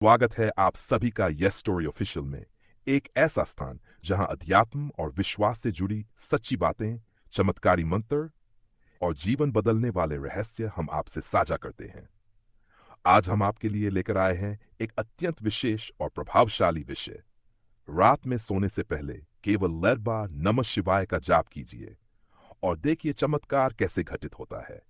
स्वागत है आप सभी का यस स्टोरी ऑफिशियल में। एक ऐसा स्थान जहां अध्यात्म और विश्वास से जुड़ी सच्ची बातें, चमत्कारी मंत्र और जीवन बदलने वाले रहस्य हम आपसे साझा करते हैं। आज हम आपके लिए लेकर आए हैं एक अत्यंत विशेष और प्रभावशाली विषय। रात में सोने से पहले केवल 11 बार नमः शिवाय का जाप कीजिए और देखिए चमत्कार कैसे घटित होता है।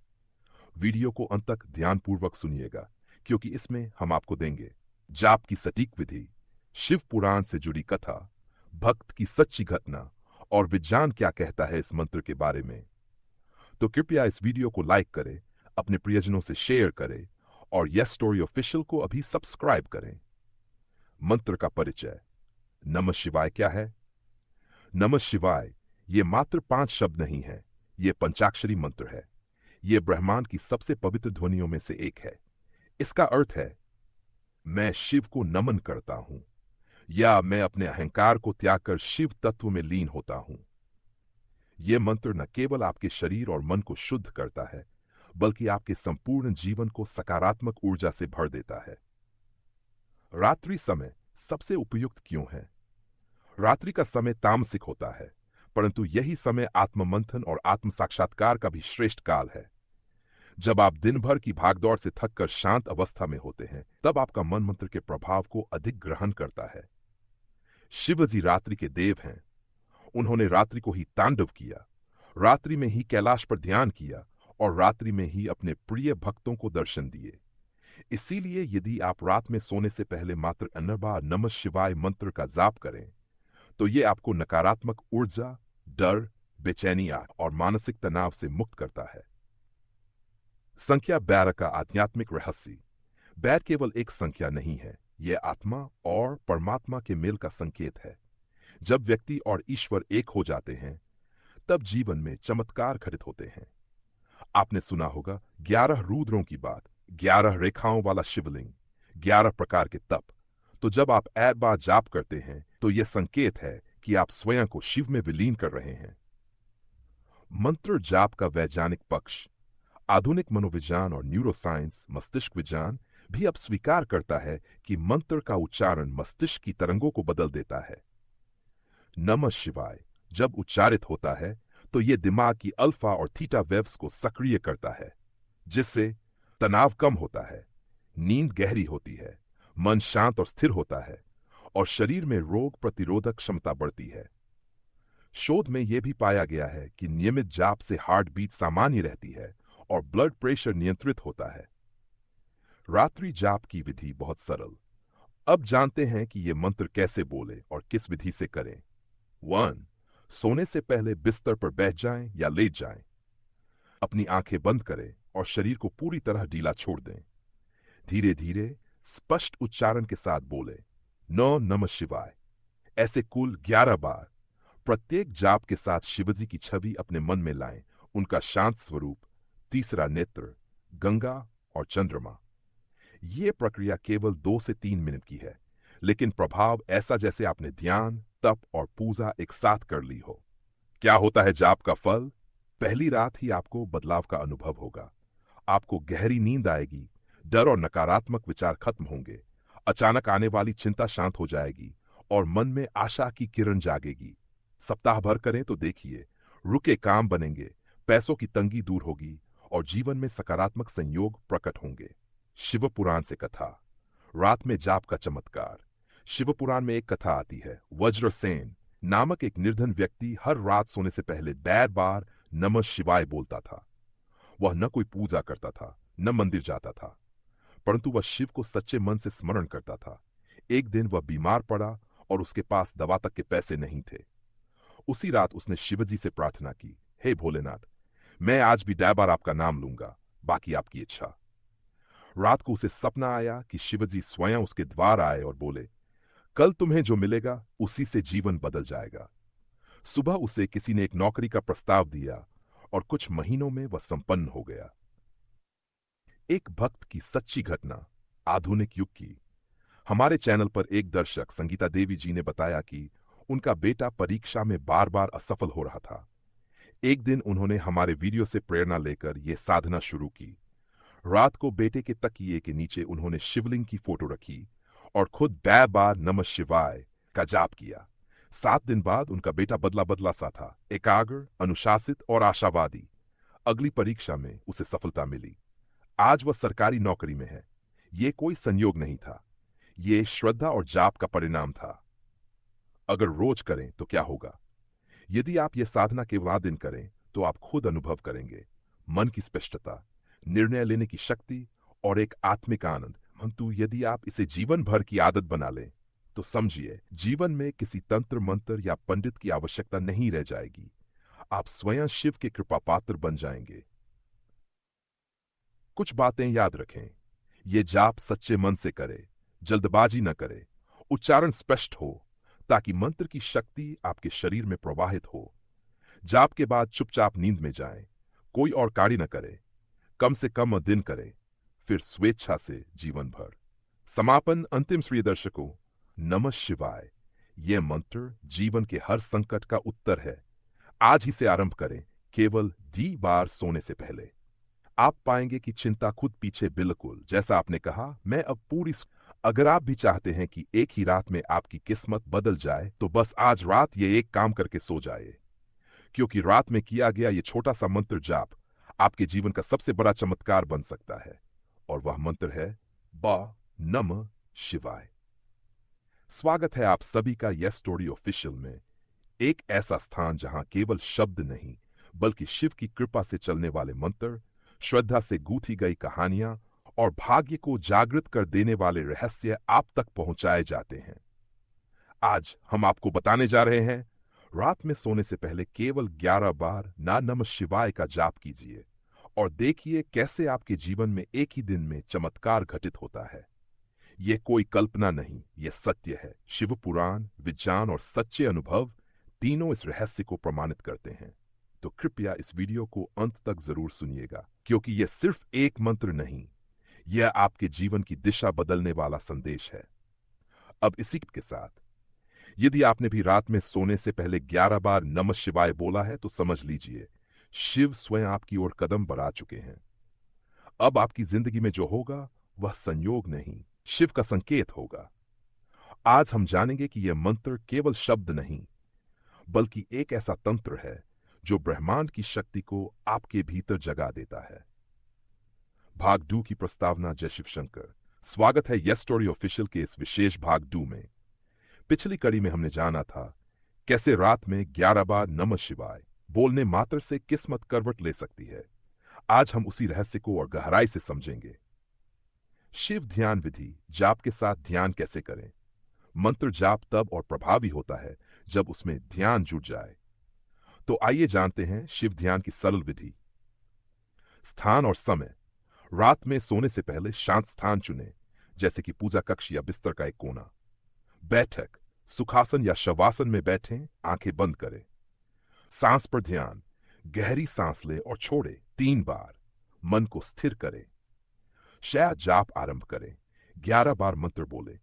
वीडियो को अंत तक ध्यानपूर्वक सुनिएगा, क्योंकि इसमें हम आपको देंगे जाप की सटीक विधि, शिव पुराण से जुड़ी कथा, भक्त की सच्ची घटना और विज्ञान क्या कहता है इस मंत्र के बारे में। तो कृपया इस वीडियो को लाइक करें, अपने प्रियजनों से शेयर करें और यस स्टोरी ऑफिशियल को अभी सब्सक्राइब करें। मंत्र का परिचय। नमः शिवाय क्या है? नमः शिवाय ये मात्र 5 शब्द नहीं है, ये पंचाक्षरी मंत्र है। ये ब्रह्मांड की सबसे पवित्र ध्वनियों में से एक है। इसका अर्थ है मैं शिव को नमन करता हूं, या मैं अपने अहंकार को त्याग कर शिव तत्व में लीन होता हूं। यह मंत्र न केवल आपके शरीर और मन को शुद्ध करता है, बल्कि आपके संपूर्ण जीवन को सकारात्मक ऊर्जा से भर देता है। रात्रि समय सबसे उपयुक्त क्यों है? रात्रि का समय तामसिक होता है, परंतु यही समय आत्ममंथन और आत्म साक्षात्कार का भी श्रेष्ठ काल है। जब आप दिन भर की भागदौड़ से थककर शांत अवस्था में होते हैं, तब आपका मन मंत्र के प्रभाव को अधिक ग्रहण करता है। शिवजी रात्रि के देव हैं। उन्होंने रात्रि को ही तांडव किया, रात्रि में ही कैलाश पर ध्यान किया और रात्रि में ही अपने प्रिय भक्तों को दर्शन दिए। इसीलिए यदि आप रात में सोने से पहले मात्र 11 बार नमः शिवाय मंत्र का जाप करें, तो ये आपको नकारात्मक ऊर्जा, डर, बेचैनी और मानसिक तनाव से मुक्त करता है। संख्या 12 का आध्यात्मिक रहस्य। 12 केवल एक संख्या नहीं है, यह आत्मा और परमात्मा के मेल का संकेत है। जब व्यक्ति और ईश्वर एक हो जाते हैं, तब जीवन में चमत्कार घटित होते हैं। आपने सुना होगा 11 रुद्रों की बात, 11 रेखाओं वाला शिवलिंग, 11 प्रकार के तप। तो जब आप 8 बार जाप करते हैं, तो यह संकेत है कि आप स्वयं को शिव में विलीन कर रहे हैं। मंत्र जाप का वैज्ञानिक पक्ष। आधुनिक मनोविज्ञान और न्यूरोसाइंस, मस्तिष्क विज्ञान भी अब स्वीकार करता है कि मंत्र का उच्चारण मस्तिष्क की तरंगों को बदल देता है। नमः शिवाय जब उच्चारित होता है, तो यह दिमाग की अल्फा और थीटा वेव्स को सक्रिय करता है, जिससे तनाव कम होता है, नींद गहरी होती है, मन शांत और स्थिर होता है और शरीर में रोग प्रतिरोधक क्षमता बढ़ती है। शोध में यह भी पाया गया है कि नियमित जाप से हार्ट बीट सामान्य रहती है और ब्लड प्रेशर नियंत्रित होता है। रात्रि जाप की विधि बहुत सरल। अब जानते हैं कि यह मंत्र कैसे बोले और किस विधि से करें। 1. सोने से पहले बिस्तर पर बैठ जाएं या लेट जाएं। अपनी आंखें बंद करें और शरीर को पूरी तरह ढीला छोड़ दें। धीरे धीरे स्पष्ट उच्चारण के साथ बोले नौ नमः शिवाय, ऐसे कुल 11 बार। प्रत्येक जाप के साथ शिवजी की छवि अपने मन में लाएं, उनका शांत स्वरूप, तीसरा नेत्र, गंगा और चंद्रमा। यह प्रक्रिया केवल 2 से 3 मिनट की है, लेकिन प्रभाव ऐसा जैसे आपने ध्यान, तप और पूजा एक साथ कर ली हो। क्या होता है जाप का फल? पहली रात ही आपको बदलाव का अनुभव होगा। आपको गहरी नींद आएगी, डर और नकारात्मक विचार खत्म होंगे, अचानक आने वाली चिंता शांत हो जाएगी और मन में आशा की किरण जागेगी। सप्ताह भर करें तो देखिए, रुके काम बनेंगे, पैसों की तंगी दूर होगी और जीवन में सकारात्मक संयोग प्रकट होंगे। शिव पुराण से कथा। रात में जाप का चमत्कार। शिव पुराण में एक कथा आती है। वज्रसेन नामक एक निर्धन व्यक्ति हर रात सोने से पहले 12 बार नमः शिवाय बोलता था। वह न कोई पूजा करता था, न मंदिर जाता था, परंतु वह शिव को सच्चे मन से स्मरण करता था। एक दिन वह बीमार पड़ा और उसके पास दवा तक के पैसे नहीं थे। उसी रात उसने शिवजी से प्रार्थना की, हे भोलेनाथ, मैं आज भी 12 बार आपका नाम लूंगा, बाकी आपकी इच्छा। रात को उसे सपना आया कि शिवजी स्वयं उसके द्वार आए और बोले, कल तुम्हें जो मिलेगा उसी से जीवन बदल जाएगा। सुबह उसे किसी ने एक नौकरी का प्रस्ताव दिया और कुछ महीनों में वह संपन्न हो गया। एक भक्त की सच्ची घटना, आधुनिक युग की। हमारे चैनल पर एक दर्शक संगीता देवी जी ने बताया कि उनका बेटा परीक्षा में बार बार असफल हो रहा था। एक दिन उन्होंने हमारे वीडियो से प्रेरणा लेकर यह साधना शुरू की। रात को बेटे के तकिए के नीचे उन्होंने शिवलिंग की फोटो रखी और खुद 12 बार नमः शिवाय का जाप किया। 7 दिन बाद उनका बेटा बदला बदला सा था, एकाग्र, अनुशासित और आशावादी। अगली परीक्षा में उसे सफलता मिली। आज वह सरकारी नौकरी में है। ये कोई संयोग नहीं था, ये श्रद्धा और जाप का परिणाम था। अगर रोज करें तो क्या होगा? यदि आप ये साधना केवल 8 दिन करें तो आप खुद अनुभव करेंगे मन की स्पष्टता, निर्णय लेने की शक्ति और एक आत्मिक आनंद। परंतु यदि आप इसे जीवन भर की आदत बना लें तो समझिए जीवन में किसी तंत्र मंत्र या पंडित की आवश्यकता नहीं रह जाएगी। आप स्वयं शिव के कृपा पात्र बन जाएंगे। कुछ बातें याद रखें। ये जाप सच्चे मन से करे, जल्दबाजी न करे, उच्चारण स्पष्ट हो ताकि मंत्र की शक्ति आपके शरीर में प्रवाहित हो। जाप के बाद चुपचाप नींद में जाएं, कोई और कार्य न करे, कम से कम दिन करे, फिर स्वेच्छा से जीवन भर। समापन अंतिम श्री दर्शकों, नमः शिवाय यह मंत्र जीवन के हर संकट का उत्तर है। आज ही से आरंभ करें, केवल 10 बार सोने से पहले। आप पाएंगे कि चिंता खुद पीछे, बिल्कुल जैसा आपने कहा, मैं अब पूरी। अगर आप भी चाहते हैं कि एक ही रात में आपकी किस्मत बदल जाए तो बस आज रात ये एक काम करके सो जाए, क्योंकि रात में किया गया ये छोटा सा मंत्र जाप आपके जीवन का सबसे बड़ा चमत्कार बन सकता है। और वह मंत्र है बा नमः शिवाय। स्वागत है आप सभी का यस स्टोरी ऑफिशियल में, एक ऐसा स्थान जहां केवल शब्द नहीं बल्कि शिव की कृपा से चलने वाले मंत्र, श्रद्धा से गूंथी गई कहानियां और भाग्य को जागृत कर देने वाले रहस्य आप तक पहुंचाए जाते हैं। आज हम आपको बताने जा रहे हैं, रात में सोने से पहले केवल 11 बार ना नमः शिवाय का जाप कीजिए और देखिए कैसे आपके जीवन में एक ही दिन में चमत्कार घटित होता है। यह कोई कल्पना नहीं, यह सत्य है। शिव पुराण, विज्ञान और सच्चे अनुभव तीनों इस रहस्य को प्रमाणित करते हैं। तो कृपया इस वीडियो को अंत तक जरूर सुनिएगा, क्योंकि यह सिर्फ एक मंत्र नहीं, यह आपके जीवन की दिशा बदलने वाला संदेश है। अब इसी के साथ, यदि आपने भी रात में सोने से पहले 11 बार नमः शिवाय बोला है तो समझ लीजिए शिव स्वयं आपकी ओर कदम बढ़ा चुके हैं। अब आपकी जिंदगी में जो होगा वह संयोग नहीं, शिव का संकेत होगा। आज हम जानेंगे कि यह मंत्र केवल शब्द नहीं बल्कि एक ऐसा तंत्र है जो ब्रह्मांड की शक्ति को आपके भीतर जगा देता है। भाग 2 की प्रस्तावना। जय शिव शंकर। स्वागत है यस स्टोरी ऑफिशियल के इस विशेष भाग 2 में। पिछली कड़ी में हमने जाना था कैसे रात में 11 बार नमः शिवाय बोलने मात्र से किस्मत करवट ले सकती है। आज हम उसी रहस्य को और गहराई से समझेंगे। शिव ध्यान विधि, जाप के साथ ध्यान कैसे करें। मंत्र जाप तब और प्रभावी होता है जब उसमें ध्यान जुट जाए। तो आइए जानते हैं शिव ध्यान की सरल विधि। स्थान और समय। रात में सोने से पहले शांत स्थान चुनें, जैसे कि पूजा कक्ष या बिस्तर का एक कोना। बैठक, सुखासन या शवासन में बैठें, आंखें बंद करें। सांस पर ध्यान, गहरी सांस लें और छोड़ें 3 बार। मन को स्थिर करें। शायद जाप आरंभ करें। 11 बार मंत्र बोले।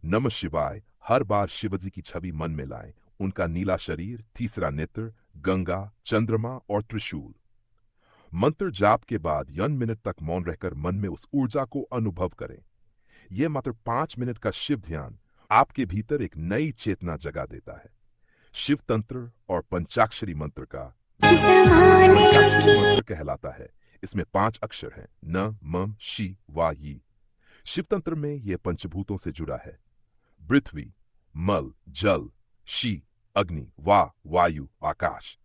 नमः शिवाय हर बार शिवजी की छवि मन में लाएं, उनका नीला शरीर, तीसरा नेत्र, गंगा, चंद्रमा और त्रिशूल। मंत्र जाप के बाद 1 मिनट तक मौन रहकर मन में उस ऊर्जा को अनुभव करें। यह मात्र 5 मिनट का शिव ध्यान आपके भीतर एक नई चेतना जगा देता है। शिव तंत्र और पंचाक्षरी मंत्र का पंचाक्षरी मंत्र कहलाता है। इसमें 5 अक्षर हैं, न, म, शि, वा, यी। शिव तंत्र में यह पंचभूतों से जुड़ा है। पृथ्वी, मल, जल, शी, अग्नि, वा, वायु, आकाश।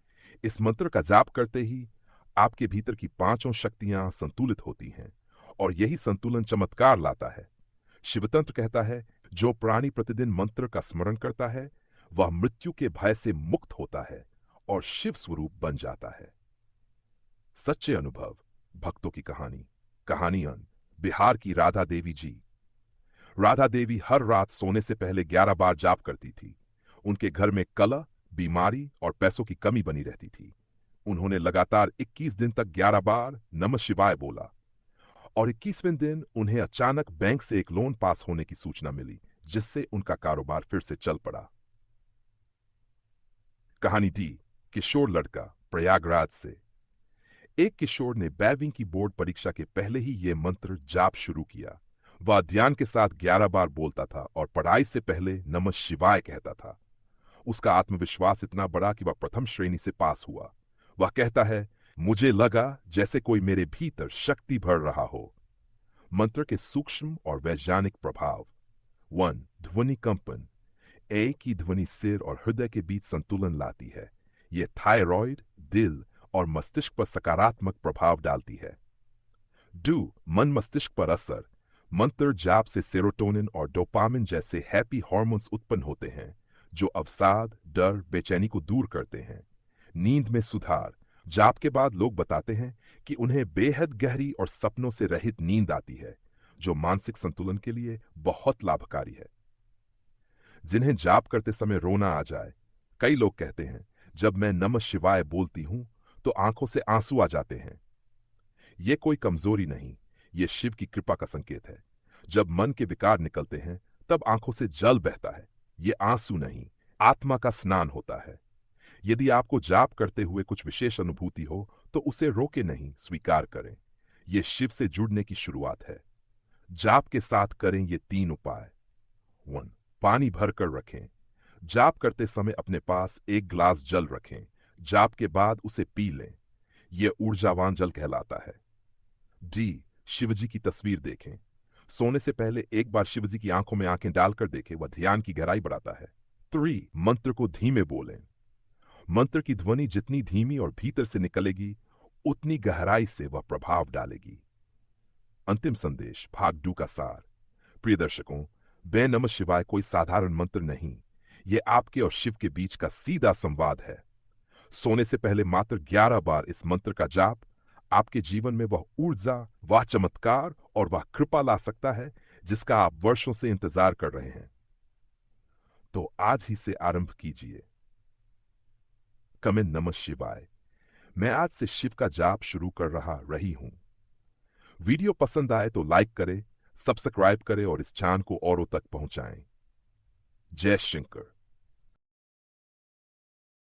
इस मंत्र का जाप करते ही आपके भीतर की 5 शक्तियां संतुलित होती हैं और यही संतुलन चमत्कार लाता है। शिवतंत्र कहता है, जो प्राणी प्रतिदिन मंत्र का स्मरण करता है वह मृत्यु के भय से मुक्त होता है और शिव स्वरूप बन जाता है। सच्चे अनुभव, भक्तों की कहानी। कहानियां। बिहार की राधा देवी जी। राधा देवी हर रात सोने से पहले 11 बार जाप करती थी। उनके घर में कलह, बीमारी और पैसों की कमी बनी रहती थी। उन्होंने लगातार 21 दिन तक 11 बार नमः शिवाय बोला और 21वें दिन उन्हें अचानक बैंक से एक लोन पास होने की सूचना मिली, जिससे उनका कारोबार फिर से चल पड़ा। कहानी डी। किशोर लड़का, प्रयागराज से। एक किशोर ने 12वीं की बोर्ड परीक्षा के पहले ही यह मंत्र जाप शुरू किया। वह ध्यान के साथ 11 बार बोलता था और पढ़ाई से पहले नमः शिवाय कहता था। उसका आत्मविश्वास इतना बड़ा कि वह प्रथम श्रेणी से पास हुआ। वह कहता है, मुझे लगा जैसे कोई मेरे भीतर शक्ति भर रहा हो। मंत्र के सूक्ष्म और वैज्ञानिक प्रभाव। 1. ध्वनि कंपन। ए की ध्वनि सिर और हृदय के बीच संतुलन लाती है। यह थायराइड, दिल और मस्तिष्क पर सकारात्मक प्रभाव डालती है। 2. मन मस्तिष्क पर असर। मंत्र जाप से सेरोटोनिन और डोपामिन जैसे हैप्पी हार्मोन्स उत्पन्न होते हैं, जो अवसाद, डर, बेचैनी को दूर करते हैं। नींद में सुधार। जाप के बाद लोग बताते हैं कि उन्हें बेहद गहरी और सपनों से रहित नींद आती है, जो मानसिक संतुलन के लिए बहुत लाभकारी है। जिन्हें जाप करते समय रोना आ जाए। कई लोग कहते हैं, जब मैं नमः शिवाय बोलती हूं तो आंखों से आंसू आ जाते हैं। यह कोई कमजोरी नहीं, यह शिव की कृपा का संकेत है। जब मन के विकार निकलते हैं तब आंखों से जल बहता है। यह आंसू नहीं, आत्मा का स्नान होता है। यदि आपको जाप करते हुए कुछ विशेष अनुभूति हो तो उसे रोके नहीं, स्वीकार करें। यह शिव से जुड़ने की शुरुआत है। जाप के साथ करें ये 3 उपाय। 1. पानी भरकर रखें। जाप करते समय अपने पास 1 गिलास जल रखें। जाप के बाद उसे पी लें। यह ऊर्जावान जल कहलाता है। डी. शिवजी की तस्वीर देखें। सोने से पहले एक बार शिवजी की आंखों में आंखें डालकर देखें, वह ध्यान की गहराई बढ़ाता है। 3. मंत्र को धीमे बोलें। मंत्र की ध्वनि जितनी धीमी और भीतर से निकलेगी, उतनी गहराई से वह प्रभाव डालेगी। अंतिम संदेश, भाग 2 का सार। प्रिय दर्शकों, बे नमः शिवाय कोई साधारण मंत्र नहीं, यह आपके और शिव के बीच का सीधा संवाद है। सोने से पहले मात्र 11 बार इस मंत्र का जाप आपके जीवन में वह ऊर्जा, वह चमत्कार और वह कृपा ला सकता है जिसका आप वर्षों से इंतजार कर रहे हैं। तो आज ही से आरंभ कीजिए। कमेंट नमः शिवाय। मैं आज से शिव का जाप शुरू कर रही हूं। वीडियो पसंद आए तो लाइक करें, सब्सक्राइब करें और इस चांद को औरों तक पहुंचाएं। जय शंकर।